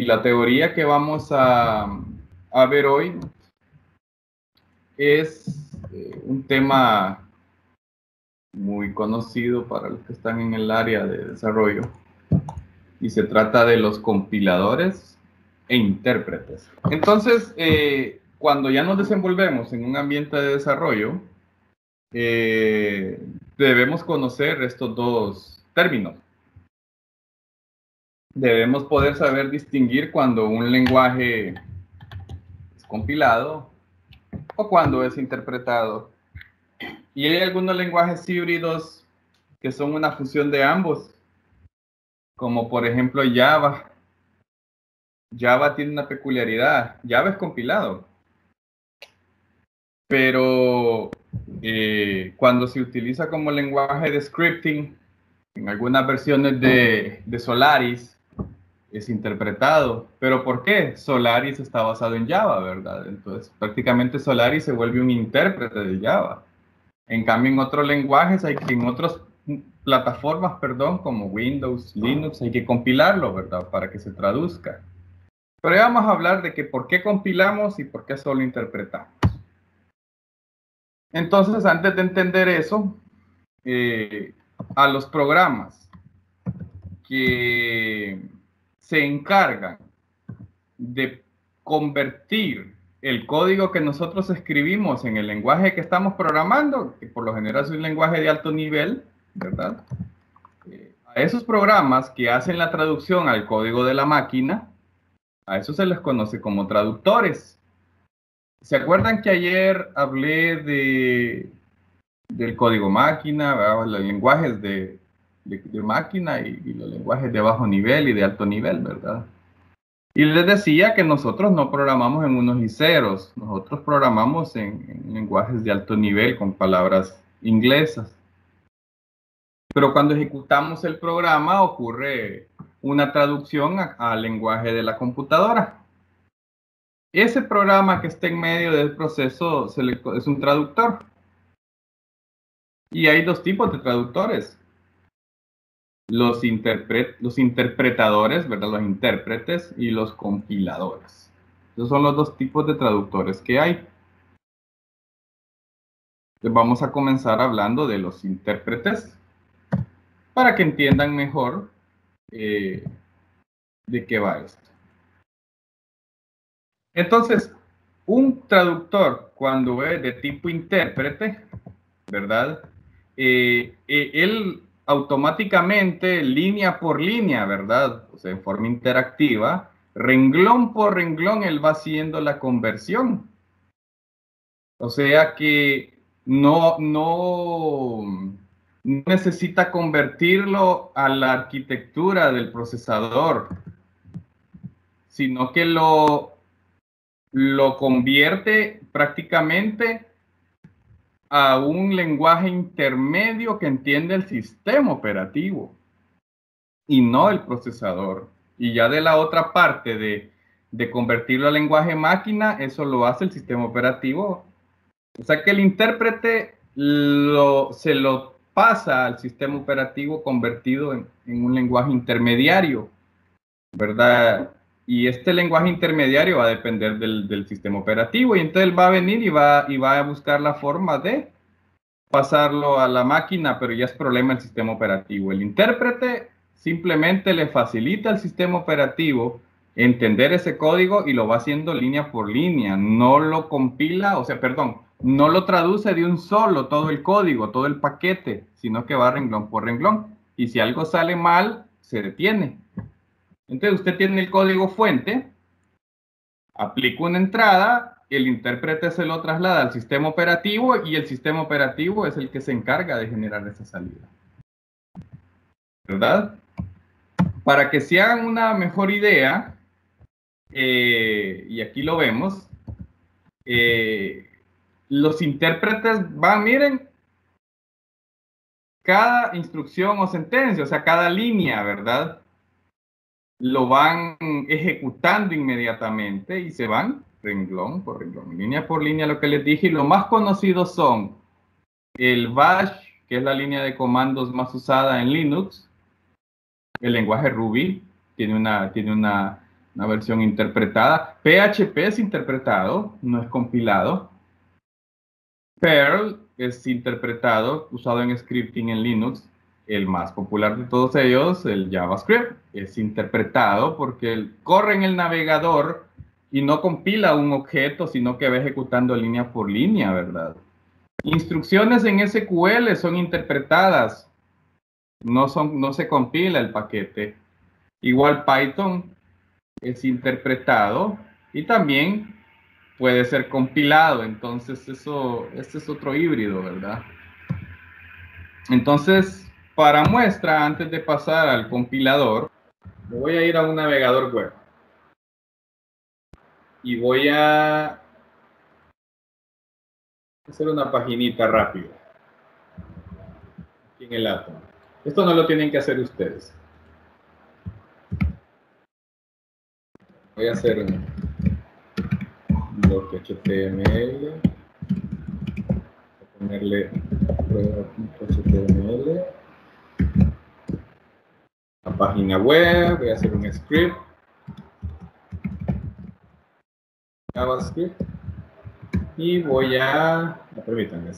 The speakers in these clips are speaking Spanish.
la teoría que vamos a ver hoy es un tema muy conocido para los que están en el área de desarrollo, y se trata de los compiladores e intérpretes. Entonces, cuando ya nos desenvolvemos en un ambiente de desarrollo, debemos conocer estos dos términos. Debemos poder saber distinguir cuando un lenguaje es compilado o cuando es interpretado. Y hay algunos lenguajes híbridos que son una fusión de ambos, como por ejemplo Java. Java tiene una peculiaridad. Java es compilado, pero cuando se utiliza como lenguaje de scripting, en algunas versiones de Solaris, es interpretado. ¿Pero por qué? Solaris está basado en Java, ¿verdad? Entonces, prácticamente Solaris se vuelve un intérprete de Java. En cambio, en otros lenguajes, en otras plataformas, perdón, como Windows, Linux, hay que compilarlo, ¿verdad? Para que se traduzca. Pero ya vamos a hablar de que por qué compilamos y por qué solo interpretamos. Entonces, antes de entender eso, a los programas que se encargan de convertir el código que nosotros escribimos en el lenguaje que estamos programando, que por lo general es un lenguaje de alto nivel, ¿verdad? A esos programas que hacen la traducción al código de la máquina, a eso se les conoce como traductores. ¿Se acuerdan que ayer hablé del código máquina, ¿verdad? Los lenguajes de máquina y los lenguajes de bajo nivel y de alto nivel, ¿verdad? Y les decía que nosotros no programamos en unos y ceros, nosotros programamos en lenguajes de alto nivel con palabras inglesas. Pero cuando ejecutamos el programa ocurre una traducción al lenguaje de la computadora. Ese programa que está en medio del proceso es un traductor. Y hay dos tipos de traductores. Los interpretadores, ¿verdad? Los intérpretes y los compiladores. Esos son los dos tipos de traductores que hay. Entonces vamos a comenzar hablando de los intérpretes para que entiendan mejor de qué va esto. Entonces, un traductor, cuando es de tipo intérprete, ¿verdad? Él automáticamente, línea por línea, ¿verdad? O sea, en forma interactiva, renglón por renglón, él va haciendo la conversión. O sea que no necesita convertirlo a la arquitectura del procesador, sino que lo convierte prácticamente a un lenguaje intermedio que entiende el sistema operativo y no el procesador. Y ya de la otra parte de convertirlo a lenguaje máquina, eso lo hace el sistema operativo. O sea que el intérprete se lo pasa al sistema operativo convertido en un lenguaje intermediario, ¿verdad? Y este lenguaje intermediario va a depender del sistema operativo, y entonces él va a venir y va a buscar la forma de pasarlo a la máquina, pero ya es problema del sistema operativo. El intérprete simplemente le facilita al sistema operativo entender ese código y lo va haciendo línea por línea. No lo compila, o sea, perdón, no lo traduce de un solo todo el código, todo el paquete, sino que va renglón por renglón. Y si algo sale mal, se detiene. Entonces usted tiene el código fuente, aplica una entrada, el intérprete se lo traslada al sistema operativo y el sistema operativo es el que se encarga de generar esa salida. ¿Verdad? Para que se hagan una mejor idea, y aquí lo vemos, los intérpretes van, miren, cada instrucción o sentencia, o sea, cada línea, ¿verdad? Lo van ejecutando inmediatamente y se van renglón por renglón, línea por línea, lo que les dije. Y los más conocidos son el bash, que es la línea de comandos más usada en Linux, el lenguaje Ruby tiene una una versión interpretada. PHP es interpretado, no es compilado. Perl es interpretado, usado en scripting en Linux. El más popular de todos ellos, el JavaScript, es interpretado porque corre en el navegador y no compila un objeto, sino que va ejecutando línea por línea, ¿verdad? Instrucciones en SQL son interpretadas, no se compila el paquete. Igual Python es interpretado y también puede ser compilado. Entonces, este es otro híbrido, ¿verdad? Entonces, para muestra, antes de pasar al compilador, voy a ir a un navegador web y voy a hacer una paginita rápida aquí en el Atom. Esto no lo tienen que hacer ustedes. Voy a hacer un bloque HTML, voy a ponerle prueba.html, la página web, voy a hacer un script, JavaScript, y voy a, permítanme,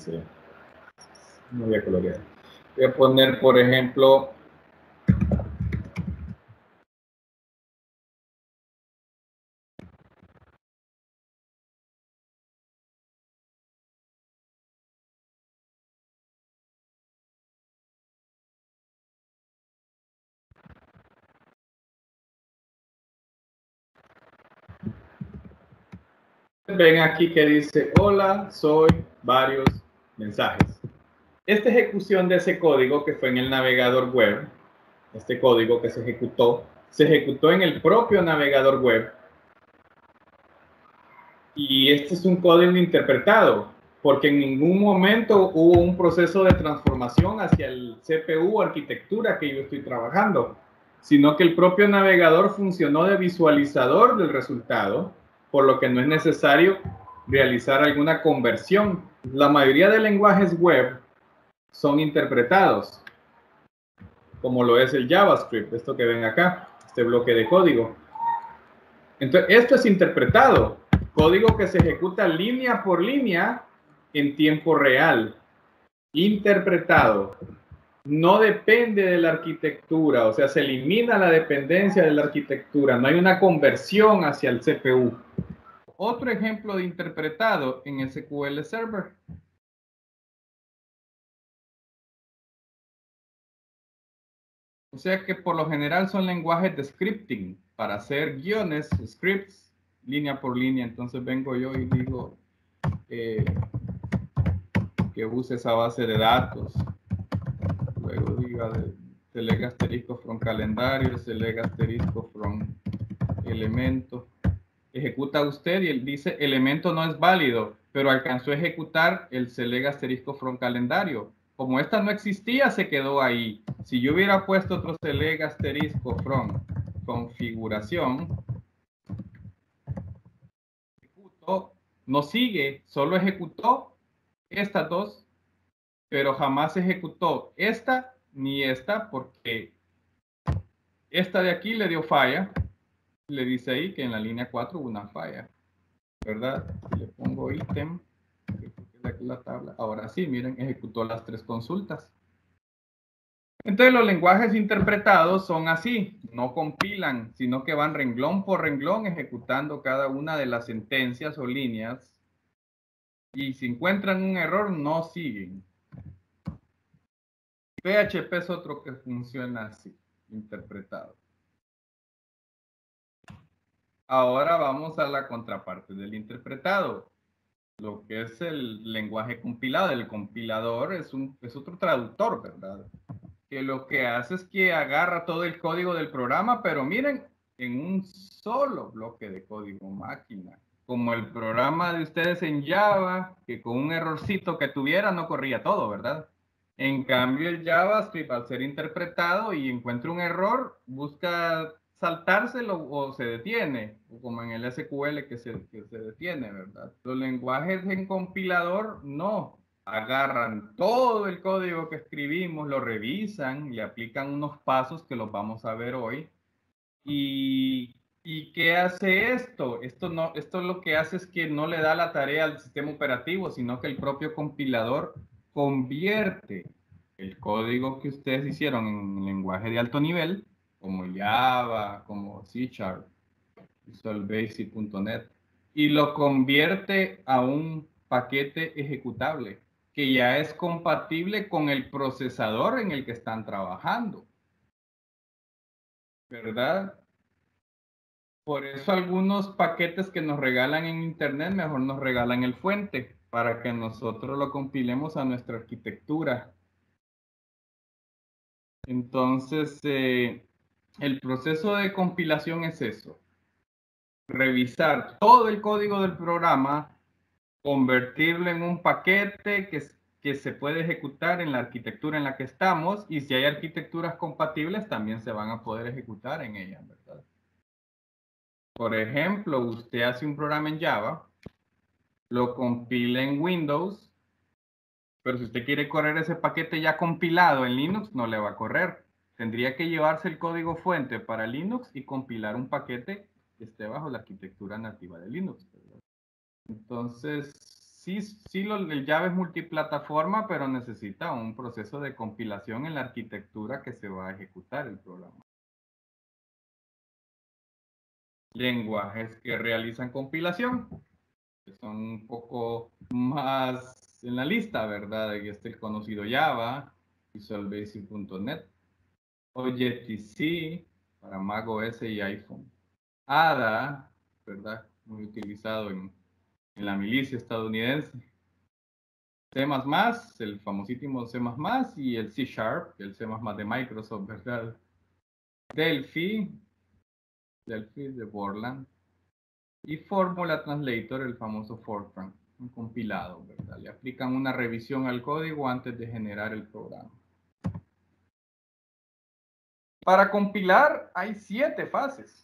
no voy a colorear. Voy a poner, por ejemplo, ven aquí que dice, hola, soy varios mensajes. Esta ejecución de ese código que fue en el navegador web, este código que se ejecutó en el propio navegador web. Y este es un código interpretado, porque en ningún momento hubo un proceso de transformación hacia el CPU o arquitectura que yo estoy trabajando, sino que el propio navegador funcionó de visualizador del resultado, por lo que no es necesario realizar alguna conversión. La mayoría de lenguajes web son interpretados, como lo es el JavaScript, esto que ven acá, este bloque de código. Entonces, esto es interpretado, código que se ejecuta línea por línea en tiempo real, interpretado. No depende de la arquitectura, o sea, se elimina la dependencia de la arquitectura, no hay una conversión hacia el CPU. Otro ejemplo de interpretado en SQL Server. O sea que por lo general son lenguajes de scripting para hacer guiones, scripts, línea por línea. Entonces vengo yo y digo que use esa base de datos. Luego diga select asterisco from calendario, select asterisco from elemento. Ejecuta usted y él dice elemento no es válido, pero alcanzó a ejecutar el select asterisco from calendario. Como esta no existía, se quedó ahí. Si yo hubiera puesto otro select asterisco from configuración, ejecutó, no sigue, solo ejecutó estas dos, pero jamás ejecutó esta ni esta, porque esta de aquí le dio falla. Le dice ahí que en la línea 4 hubo una falla, ¿verdad? Si le pongo ítem, que es aquí la tabla. Ahora sí, miren, ejecutó las tres consultas. Entonces los lenguajes interpretados son así, no compilan, sino que van renglón por renglón ejecutando cada una de las sentencias o líneas. Y si encuentran un error, no siguen. PHP es otro que funciona así, interpretado. Ahora vamos a la contraparte del interpretado. Lo que es el lenguaje compilado. El compilador es otro traductor, ¿verdad? Que lo que hace es que agarra todo el código del programa, pero miren, en un solo bloque de código máquina. Como el programa de ustedes en Java, que con un errorcito que tuviera no corría todo, ¿verdad? En cambio, el JavaScript, al ser interpretado y encuentra un error, busca saltárselo o se detiene, como en el SQL que se detiene, ¿verdad? Los lenguajes en compilador no. Agarran todo el código que escribimos, lo revisan, le aplican unos pasos que los vamos a ver hoy y ¿Y qué hace esto? Esto lo que hace es que no le da la tarea al sistema operativo, sino que el propio compilador convierte el código que ustedes hicieron en lenguaje de alto nivel, como Java, como C Sharp, Visual Basic.net, y lo convierte a un paquete ejecutable que ya es compatible con el procesador en el que están trabajando, ¿verdad? Por eso algunos paquetes que nos regalan en internet, mejor nos regalan el fuente para que nosotros lo compilemos a nuestra arquitectura. Entonces, el proceso de compilación es eso: revisar todo el código del programa, convertirlo en un paquete que se puede ejecutar en la arquitectura en la que estamos, y si hay arquitecturas compatibles, también se van a poder ejecutar en ellas, ¿verdad? Por ejemplo, usted hace un programa en Java, lo compila en Windows, pero si usted quiere correr ese paquete ya compilado en Linux, no le va a correr. Tendría que llevarse el código fuente para Linux y compilar un paquete que esté bajo la arquitectura nativa de Linux, ¿verdad? Entonces, el Java es multiplataforma, pero necesita un proceso de compilación en la arquitectura que se va a ejecutar el programa. Lenguajes que realizan compilación, que son un poco más en la lista, ¿verdad? Ahí está el conocido Java, Visual Basic.net, Objective-C para Mac OS y iPhone, Ada, ¿verdad? Muy utilizado en la milicia estadounidense, C++, el famosísimo C++, y el C Sharp, el C++ de Microsoft, ¿verdad? Delphi de Borland, y Formula Translator, el famoso Fortran, un compilado, ¿verdad? Le aplican una revisión al código antes de generar el programa. Para compilar hay 7 fases.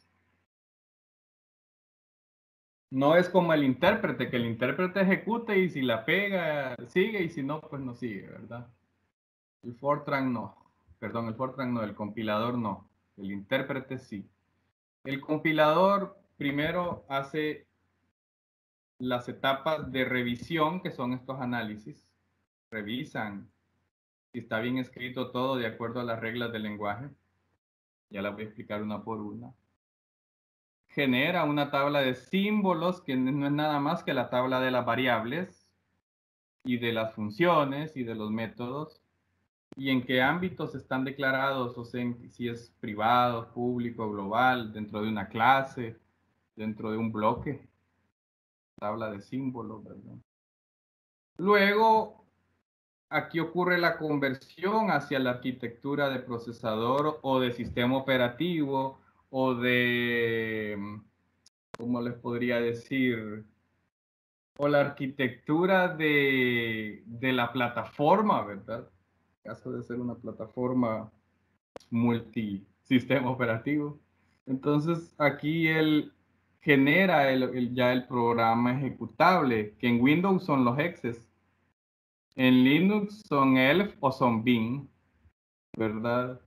No es como el intérprete, que el intérprete ejecute y si la pega, sigue, y si no, pues no sigue, ¿verdad? El Fortran no. Perdón, el Fortran no, el compilador no. El intérprete sí. El compilador primero hace las etapas de revisión, que son estos análisis. Revisan si está bien escrito todo de acuerdo a las reglas del lenguaje. Ya las voy a explicar una por una. Genera una tabla de símbolos que no es nada más que la tabla de las variables y de las funciones y de los métodos, y en qué ámbitos están declarados, o sea, si es privado, público, global, dentro de una clase, dentro de un bloque, tabla de símbolos, ¿verdad? Luego, aquí ocurre la conversión hacia la arquitectura de procesador o de sistema operativo o de, ¿cómo les podría decir? O la arquitectura de la plataforma, ¿verdad? En caso de ser una plataforma multisistema operativo. Entonces aquí él genera ya el programa ejecutable, que en Windows son los exes, en Linux son ELF o son Bin, ¿verdad?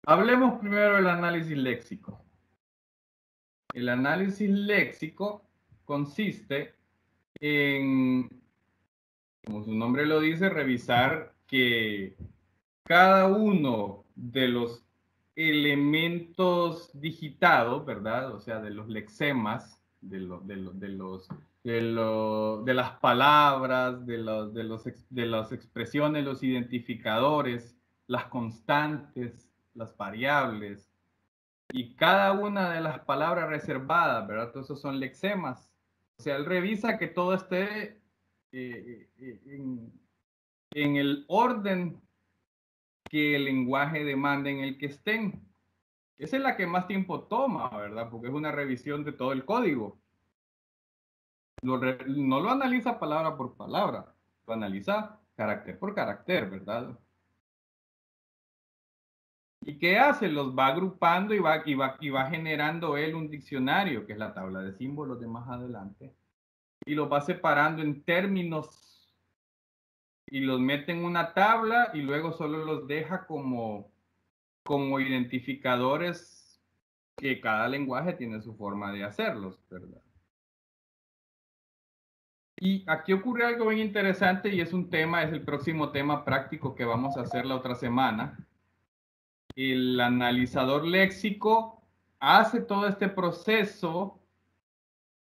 Hablemos primero del análisis léxico. El análisis léxico consiste en, como su nombre lo dice, revisar que cada uno de los elementos digitados, ¿verdad? O sea, de los lexemas, de las palabras, de las expresiones, los identificadores, las constantes, las variables, y cada una de las palabras reservadas, ¿verdad? Todos esos son lexemas. O sea, él revisa que todo esté en el orden que el lenguaje demanda en el que estén. Esa es la que más tiempo toma, ¿verdad? Porque es una revisión de todo el código. No lo analiza palabra por palabra, lo analiza carácter por carácter, ¿verdad? ¿Y qué hace? Los va agrupando y va generando él un diccionario, que es la tabla de símbolos de más adelante, y los va separando en términos y los mete en una tabla y luego solo los deja como identificadores que cada lenguaje tiene su forma de hacerlos, ¿verdad? Y aquí ocurre algo bien interesante y es el próximo tema práctico que vamos a hacer la otra semana. El analizador léxico hace todo este proceso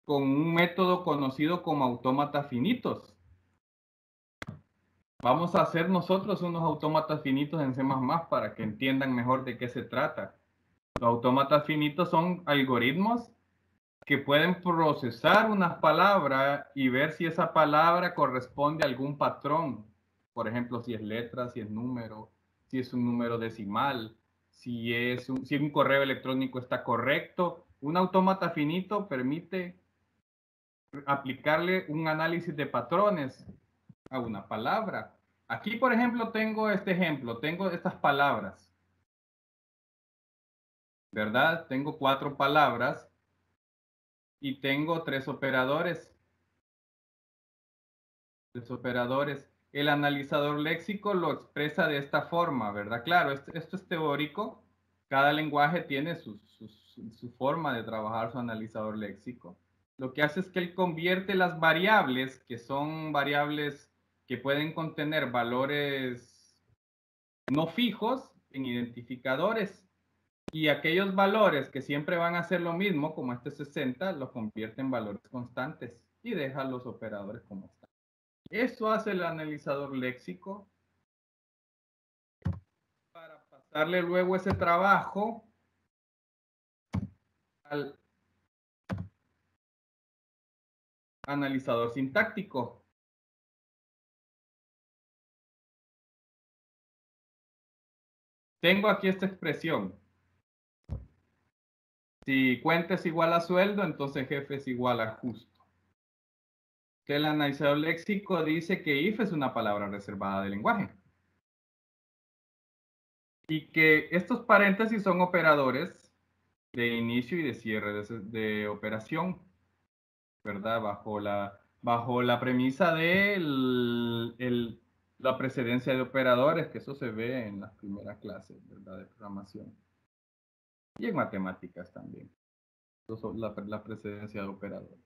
con un método conocido como autómatas finitos. Vamos a hacer nosotros unos autómatas finitos en C++ para que entiendan mejor de qué se trata. Los autómatas finitos son algoritmos que pueden procesar una palabra y ver si esa palabra corresponde a algún patrón. Por ejemplo, si es letra, si es número, si es un número decimal, si un correo electrónico está correcto. Un autómata finito permite aplicarle un análisis de patrones a una palabra. Aquí, por ejemplo, tengo estas palabras, ¿verdad? Tengo 4 palabras y tengo 3 operadores. El analizador léxico lo expresa de esta forma, ¿verdad? Claro, esto es teórico. Cada lenguaje tiene su forma de trabajar su analizador léxico. Lo que hace es que él convierte las variables, que son variables que pueden contener valores no fijos, en identificadores. Y aquellos valores que siempre van a ser lo mismo, como este 60, los convierte en valores constantes y deja los operadores como están. Eso hace el analizador léxico para pasarle luego ese trabajo al analizador sintáctico. Tengo aquí esta expresión. Si cuenta es igual a sueldo, entonces jefe es igual a justo. Que el analizador léxico dice que if es una palabra reservada del lenguaje. Y que estos paréntesis son operadores de inicio y de cierre de operación, ¿verdad? Bajo la premisa de la precedencia de operadores, que eso se ve en las primeras clases, ¿verdad? De programación. Y en matemáticas también. La precedencia de operadores.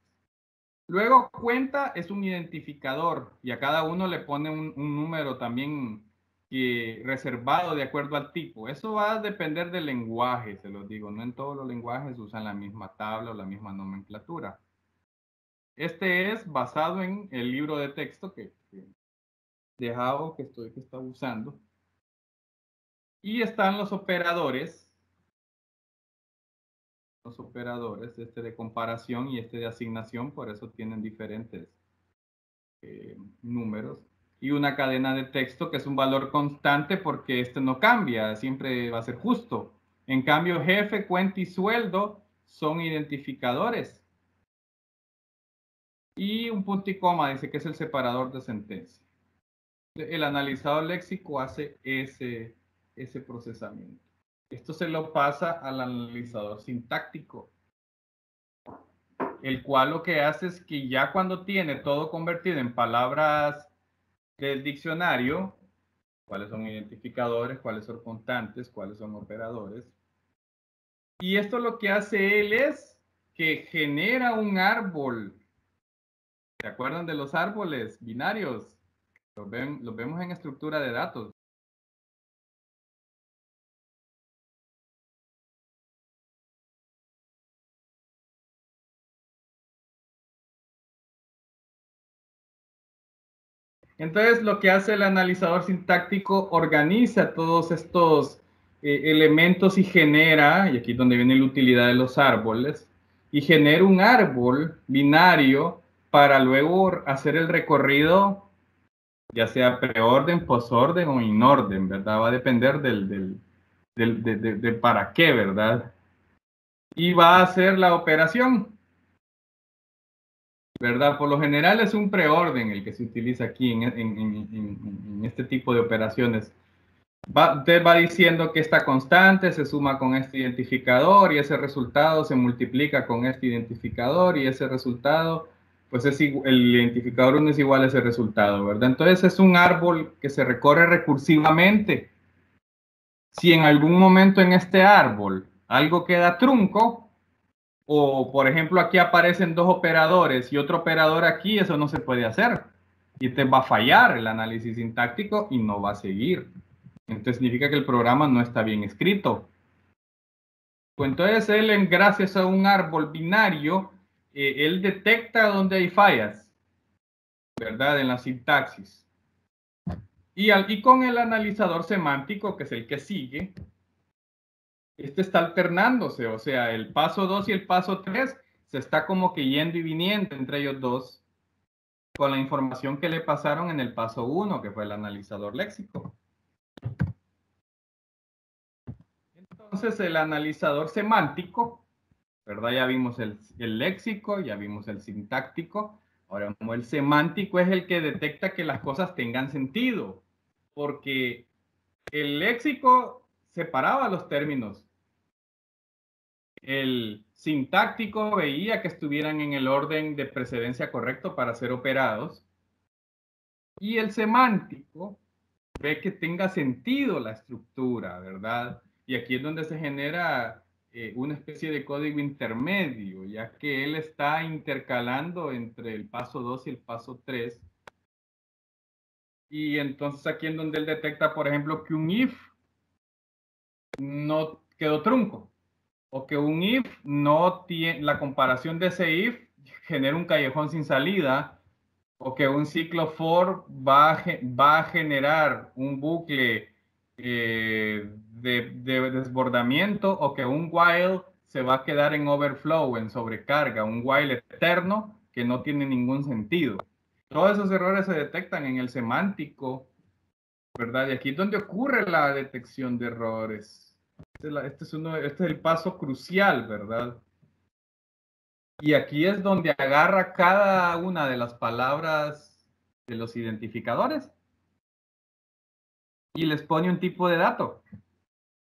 Luego, cuenta es un identificador y a cada uno le pone un número también reservado de acuerdo al tipo. Eso va a depender del lenguaje, se los digo. No en todos los lenguajes usan la misma tabla o la misma nomenclatura. Este es basado en el libro de texto de Java que está usando. Y están los operadores este de comparación y este de asignación, por eso tienen diferentes números. Y una cadena de texto que es un valor constante porque este no cambia, siempre va a ser justo. En cambio, jefe, cuenta y sueldo son identificadores. Y un punto y coma dice que es el separador de sentencia. El analizador léxico hace ese procesamiento. Esto se lo pasa al analizador sintáctico, el cual lo que hace es que ya cuando tiene todo convertido en palabras del diccionario, cuáles son identificadores, cuáles son constantes, cuáles son operadores. Y esto lo que hace él es que genera un árbol. ¿Se acuerdan de los árboles binarios? Los vemos en estructura de datos. Entonces, lo que hace el analizador sintáctico, organiza todos estos elementos y genera, y aquí es donde viene la utilidad de los árboles, y genera un árbol binario para luego hacer el recorrido, ya sea preorden, posorden o inorden, ¿verdad? Va a depender de para qué, ¿verdad? Y va a hacer la operación, ¿verdad? Por lo general es un preorden el que se utiliza aquí en este tipo de operaciones. Usted va diciendo que esta constante se suma con este identificador y ese resultado se multiplica con este identificador y ese resultado pues el identificador 1 es igual a ese resultado, ¿verdad? Entonces es un árbol que se recorre recursivamente. Si en algún momento en este árbol algo queda trunco, o por ejemplo aquí aparecen dos operadores y otro operador aquí, eso no se puede hacer. Y te va a fallar el análisis sintáctico y no va a seguir. Entonces significa que el programa no está bien escrito. Pues entonces él, gracias a un árbol binario, él detecta dónde hay fallas, ¿verdad? En la sintaxis. Y con el analizador semántico, que es el que sigue, este está alternándose, o sea, el paso 2 y el paso 3 se está como que yendo y viniendo entre ellos dos con la información que le pasaron en el paso 1, que fue el analizador léxico. Entonces, el analizador semántico, ¿verdad? Ya vimos el léxico, ya vimos el sintáctico. Ahora, como el semántico es el que detecta que las cosas tengan sentido, porque el léxico separaba los términos. El sintáctico veía que estuvieran en el orden de precedencia correcto para ser operados. Y el semántico ve que tenga sentido la estructura, ¿verdad? Y aquí es donde se genera una especie de código intermedio, ya que él está intercalando entre el paso 2 y el paso 3. Y entonces aquí en donde él detecta, por ejemplo, que un if no quedó trunco, o que un if no tiene, la comparación de ese if genera un callejón sin salida, o que un ciclo for va a generar un bucle de desbordamiento, o que un while se va a quedar en overflow, en sobrecarga, un while eterno que no tiene ningún sentido. Todos esos errores se detectan en el semántico, ¿verdad? Y aquí es donde ocurre la detección de errores. Este es el paso crucial, ¿verdad? Y aquí es donde agarra cada una de las palabras de los identificadores y les pone un tipo de dato.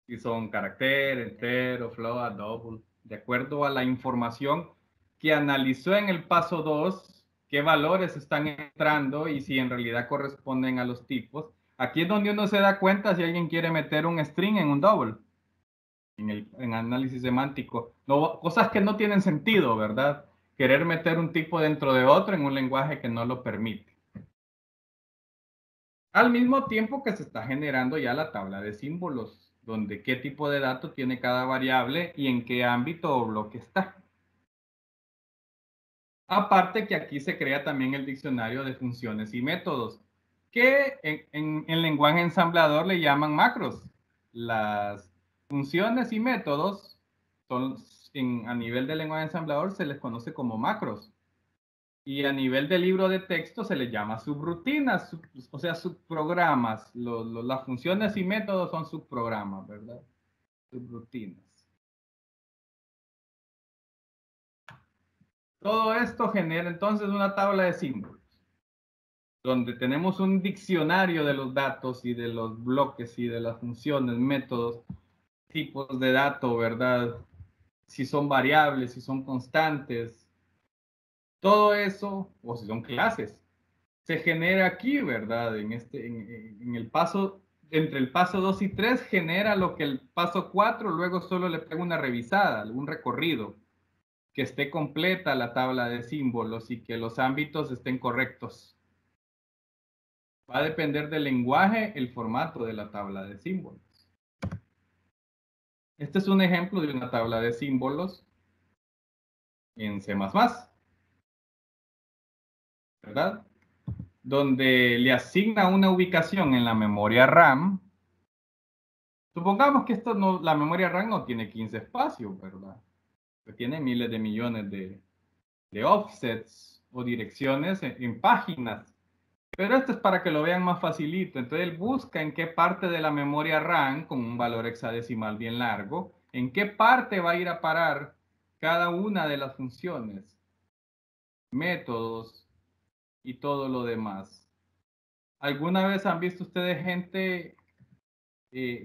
Si son carácter, entero, float, double, de acuerdo a la información que analizó en el paso 2, qué valores están entrando y si en realidad corresponden a los tipos. Aquí es donde uno se da cuenta si alguien quiere meter un string en un double, en análisis semántico. No, cosas que no tienen sentido, ¿verdad? Querer meter un tipo dentro de otro en un lenguaje que no lo permite. Al mismo tiempo que se está generando ya la tabla de símbolos, donde qué tipo de dato tiene cada variable y en qué ámbito o bloque está. Aparte que aquí se crea también el diccionario de funciones y métodos, que en lenguaje ensamblador le llaman macros. Las funciones y métodos son, a nivel de lenguaje ensamblador se les conoce como macros. Y a nivel de libro de texto se les llama subrutinas, o sea, subprogramas. Las funciones y métodos son subprogramas, ¿verdad? Subrutinas. Todo esto genera entonces una tabla de símbolos, donde tenemos un diccionario de los datos y de los bloques y de las funciones, métodos, tipos de datos, ¿verdad? Si son variables, si son constantes, todo eso, o si son clases, se genera aquí, ¿verdad? En el paso, entre el paso 2 y 3 genera lo que el paso 4 luego solo le pega una revisada, un recorrido, que esté completa la tabla de símbolos y que los ámbitos estén correctos. Va a depender del lenguaje, el formato de la tabla de símbolos. Este es un ejemplo de una tabla de símbolos en C++, ¿verdad? Donde le asigna una ubicación en la memoria RAM. Supongamos que la memoria RAM no tiene 15 espacios, ¿verdad? Que tiene miles de millones de offsets o direcciones en páginas. Pero esto es para que lo vean más facilito. Entonces él busca en qué parte de la memoria RAM, con un valor hexadecimal bien largo, en qué parte va a ir a parar cada una de las funciones, métodos y todo lo demás. ¿Alguna vez han visto ustedes gente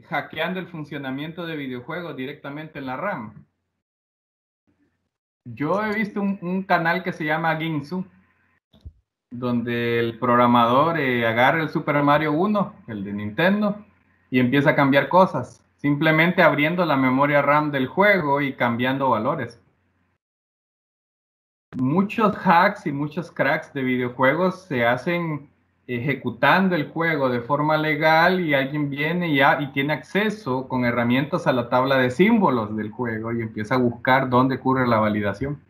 hackeando el funcionamiento de videojuegos directamente en la RAM? Yo he visto un canal que se llama Ginsu, donde el programador agarra el Super Mario 1, el de Nintendo, y empieza a cambiar cosas, simplemente abriendo la memoria RAM del juego y cambiando valores. Muchos hacks y muchos cracks de videojuegos se hacen ejecutando el juego de forma legal y alguien viene y tiene acceso con herramientas a la tabla de símbolos del juego y empieza a buscar dónde ocurre la validación.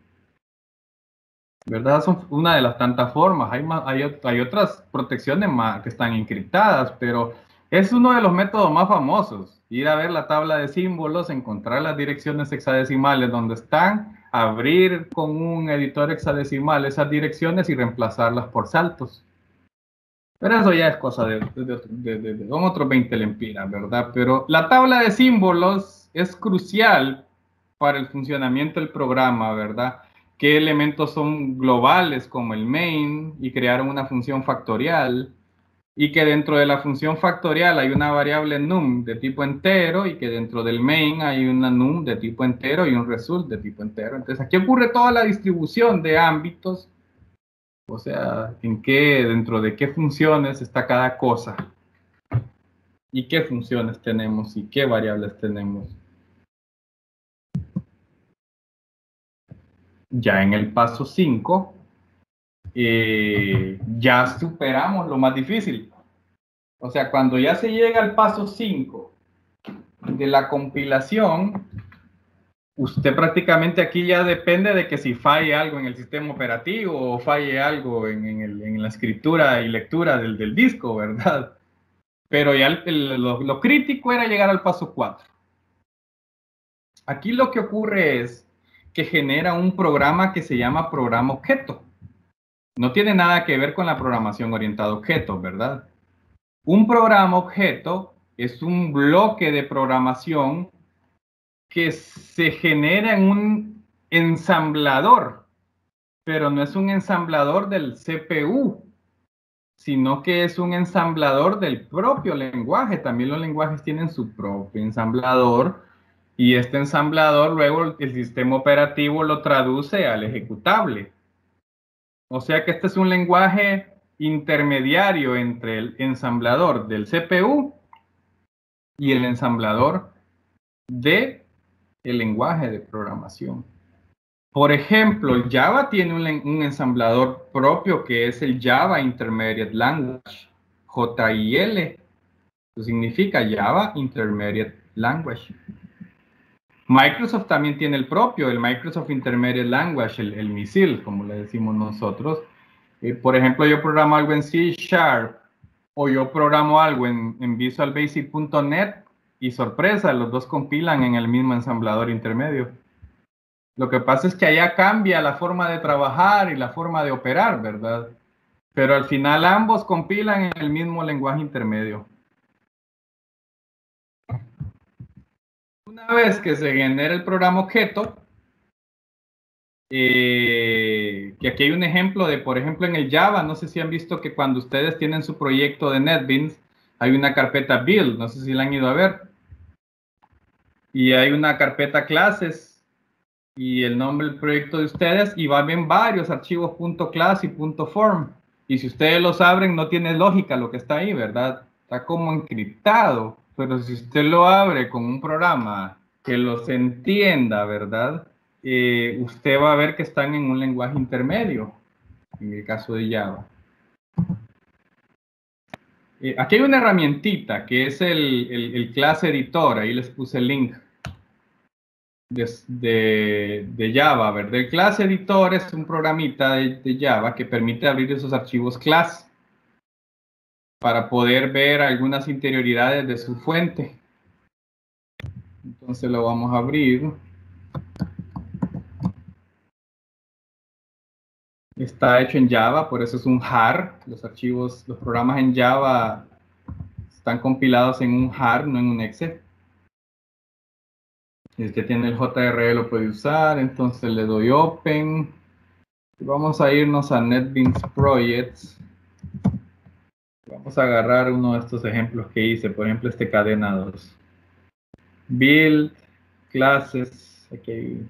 ¿Verdad? Son una de las tantas formas. Hay otras protecciones más que están encriptadas, pero es uno de los métodos más famosos. Ir a ver la tabla de símbolos, encontrar las direcciones hexadecimales donde están, abrir con un editor hexadecimal esas direcciones y reemplazarlas por saltos. Pero eso ya es cosa son otros 20 lempiras, ¿verdad? Pero la tabla de símbolos es crucial para el funcionamiento del programa, ¿verdad? Qué elementos son globales como el main y crearon una función factorial y que dentro de la función factorial hay una variable num de tipo entero y que dentro del main hay una num de tipo entero y un result de tipo entero. Entonces aquí ocurre toda la distribución de ámbitos, o sea, dentro de qué funciones está cada cosa y qué funciones tenemos y qué variables tenemos. Ya en el paso 5, ya superamos lo más difícil. O sea, cuando ya se llega al paso 5 de la compilación, usted prácticamente aquí ya depende de que si falle algo en el sistema operativo o falle algo en la escritura y lectura del disco, ¿verdad? Pero ya lo crítico era llegar al paso 4. Aquí lo que ocurre es que genera un programa que se llama programa objeto. No tiene nada que ver con la programación orientada a objetos, ¿verdad? Un programa objeto es un bloque de programación que se genera en un ensamblador, pero no es un ensamblador del CPU, sino que es un ensamblador del propio lenguaje. También los lenguajes tienen su propio ensamblador y este ensamblador luego el sistema operativo lo traduce al ejecutable. O sea que este es un lenguaje intermediario entre el ensamblador del CPU y el ensamblador de el lenguaje de programación. Por ejemplo, el Java tiene un ensamblador propio que es el Java Intermediate Language, JIL. Eso significa Java Intermediate Language. Microsoft también tiene el propio, el Microsoft Intermediate Language, el MISIL, como le decimos nosotros. Por ejemplo, yo programo algo en C# o yo programo algo en visualbasic.net y sorpresa, los dos compilan en el mismo ensamblador intermedio. Lo que pasa es que allá cambia la forma de trabajar y la forma de operar, ¿verdad? Pero al final ambos compilan en el mismo lenguaje intermedio. Una vez que se genera el programa objeto, que aquí hay un ejemplo de, por ejemplo, en el Java, no sé si han visto que cuando ustedes tienen su proyecto de NetBeans, hay una carpeta build, no sé si la han ido a ver, y hay una carpeta clases y el nombre del proyecto de ustedes y va bien varios archivos .class y .form, y si ustedes los abren no tiene lógica lo que está ahí, ¿verdad? Está como encriptado, pero si usted lo abre con un programa que los entienda, ¿verdad? Usted va a ver que están en un lenguaje intermedio, en el caso de Java. Aquí hay una herramientita que es el class editor, ahí les puse el link de Java, ¿verdad? El class editor es un programita de Java que permite abrir esos archivos class para poder ver algunas interioridades de su fuente. Entonces lo vamos a abrir. Está hecho en Java, por eso es un jar. Los programas en Java están compilados en un jar, no en un exe. El que tiene el JRE lo puede usar, entonces le doy Open. Y vamos a irnos a NetBeans Projects. Vamos a agarrar uno de estos ejemplos que hice, por ejemplo este cadena 2. Build, clases, aquí hay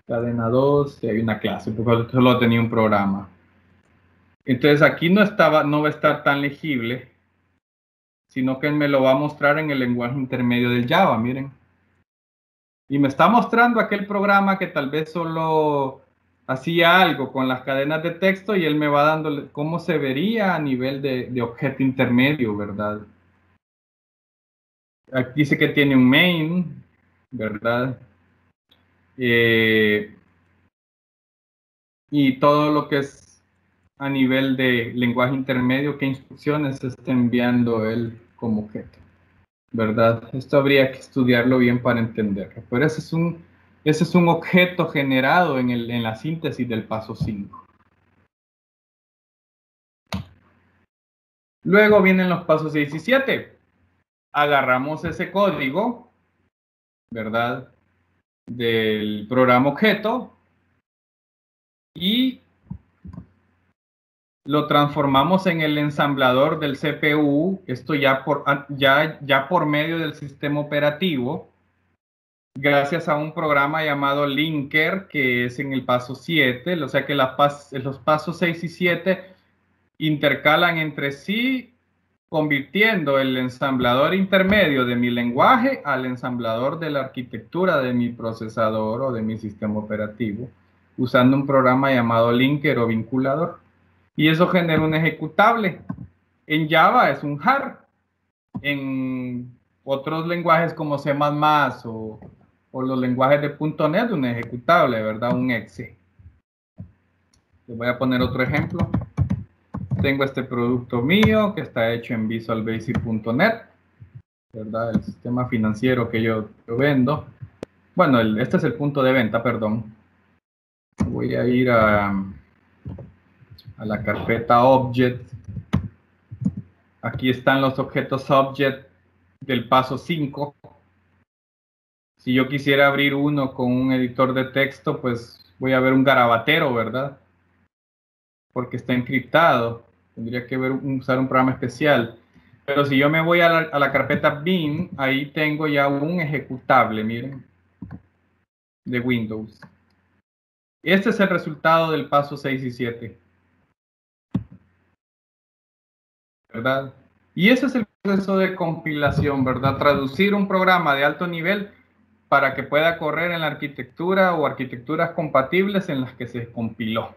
cadena 2 y hay una clase, porque solo tenía un programa. Entonces aquí no va a estar tan legible, sino que él me lo va a mostrar en el lenguaje intermedio del Java, miren. Y me está mostrando aquel programa que tal vez solo hacía algo con las cadenas de texto y él me va dando cómo se vería a nivel de objeto intermedio, ¿verdad? Aquí dice que tiene un main, ¿verdad? Y todo lo que es a nivel de lenguaje intermedio, qué instrucciones está enviando él como objeto, ¿verdad? Esto habría que estudiarlo bien para entenderlo. Pero ese es un objeto generado en la síntesis del paso 5. Luego vienen los pasos 6 y 7. Agarramos ese código, ¿verdad? Del programa objeto y lo transformamos en el ensamblador del CPU, esto ya por medio del sistema operativo, gracias a un programa llamado Linker, que es en el paso 7, o sea que los pasos 6 y 7 intercalan entre sí, convirtiendo el ensamblador intermedio de mi lenguaje al ensamblador de la arquitectura de mi procesador o de mi sistema operativo, usando un programa llamado linker o vinculador. Y eso genera un ejecutable. En Java es un jar. En otros lenguajes como C++ o los lenguajes de .NET, un ejecutable, ¿verdad? Un exe. Les voy a poner otro ejemplo. Tengo este producto mío que está hecho en Visual Basic.net, ¿verdad? El sistema financiero que yo vendo. Bueno, este es el punto de venta, perdón. Voy a ir a la carpeta Object. Aquí están los objetos Object del paso 5. Si yo quisiera abrir uno con un editor de texto, pues voy a ver un garabatero, ¿verdad? Porque está encriptado. Tendría que usar un programa especial. Pero si yo me voy a la carpeta bin, ahí tengo ya un ejecutable, miren, de Windows. Este es el resultado del paso 6 y 7, ¿verdad? Y ese es el proceso de compilación, ¿verdad? Traducir un programa de alto nivel para que pueda correr en la arquitectura o arquitecturas compatibles en las que se compiló.